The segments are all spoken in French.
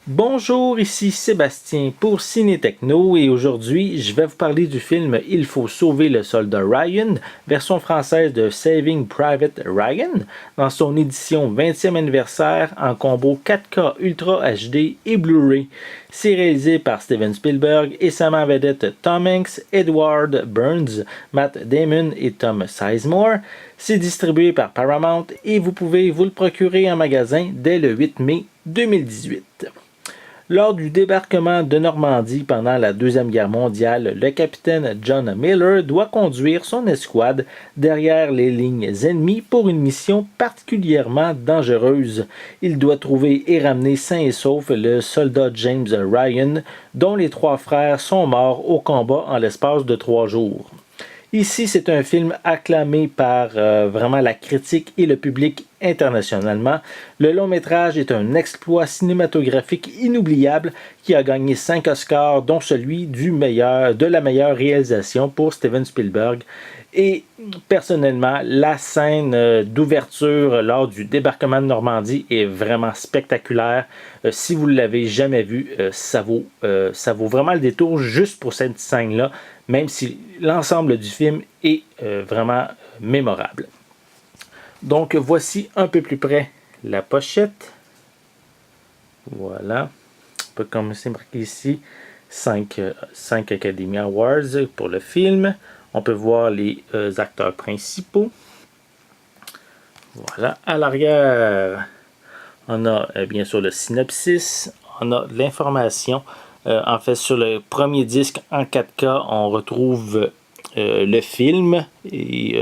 Bonjour, ici Sébastien pour Ciné Techno et aujourd'hui je vais vous parler du film Il faut sauver le soldat Ryan, version française de Saving Private Ryan, dans son édition 20e anniversaire en combo 4K Ultra HD et Blu-ray. C'est réalisé par Steven Spielberg et sa main vedette Tom Hanks, Edward Burns, Matt Damon et Tom Sizemore. C'est distribué par Paramount et vous pouvez vous le procurer en magasin dès le 8 mai 2018. Lors du débarquement de Normandie pendant la Deuxième Guerre mondiale, le capitaine John Miller doit conduire son escouade derrière les lignes ennemies pour une mission particulièrement dangereuse. Il doit trouver et ramener sain et sauf le soldat James Ryan, dont les 3 frères sont morts au combat en l'espace de 3 jours. Ici, c'est un film acclamé par vraiment la critique et le public internationalement. Le long métrage est un exploit cinématographique inoubliable qui a gagné 5 Oscars, dont celui de la meilleure réalisation pour Steven Spielberg. Et personnellement, la scène d'ouverture lors du débarquement de Normandie est vraiment spectaculaire. Si vous ne l'avez jamais vu, ça vaut vraiment le détour juste pour cette scène-là, même si l'ensemble du film est vraiment mémorable. Donc voici un peu plus près la pochette. Voilà. Comme c'est marqué ici, 5 Academy Awards pour le film. On peut voir les acteurs principaux. Voilà. À l'arrière, on a bien sûr le synopsis. On a l'information. En fait, sur le premier disque en 4K, on retrouve le film. Et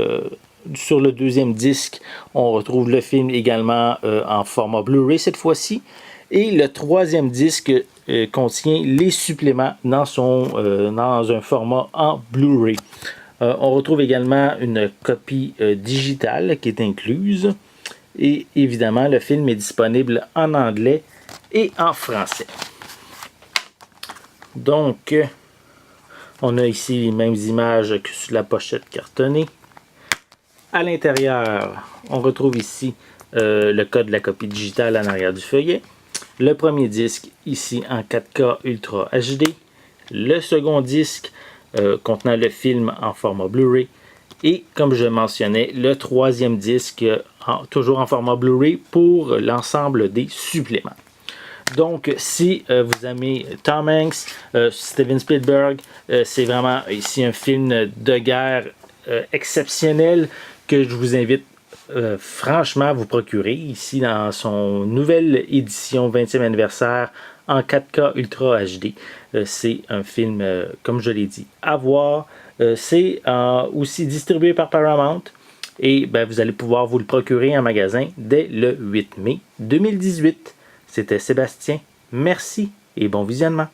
sur le deuxième disque, on retrouve le film également en format Blu-ray cette fois-ci. Et le troisième disque contient les suppléments dans un format en Blu-ray. On retrouve également une copie digitale qui est incluse. Et évidemment, le film est disponible en anglais et en français. Donc, on a ici les mêmes images que sur la pochette cartonnée. À l'intérieur, on retrouve ici le code de la copie digitale en arrière du feuillet. Le premier disque ici en 4K Ultra HD. Le second disque contenant le film en format Blu-ray. Et comme je mentionnais, le troisième disque toujours en format Blu-ray pour l'ensemble des suppléments. Donc, si vous aimez Tom Hanks, Steven Spielberg, c'est vraiment ici un film de guerre exceptionnel que je vous invite franchement à vous procurer ici dans son nouvelle édition 20e anniversaire en 4K Ultra HD. C'est un film, comme je l'ai dit, à voir. C'est aussi distribué par Paramount et vous allez pouvoir vous le procurer en magasin dès le 8 mai 2018. C'était Sébastien. Merci et bon visionnement.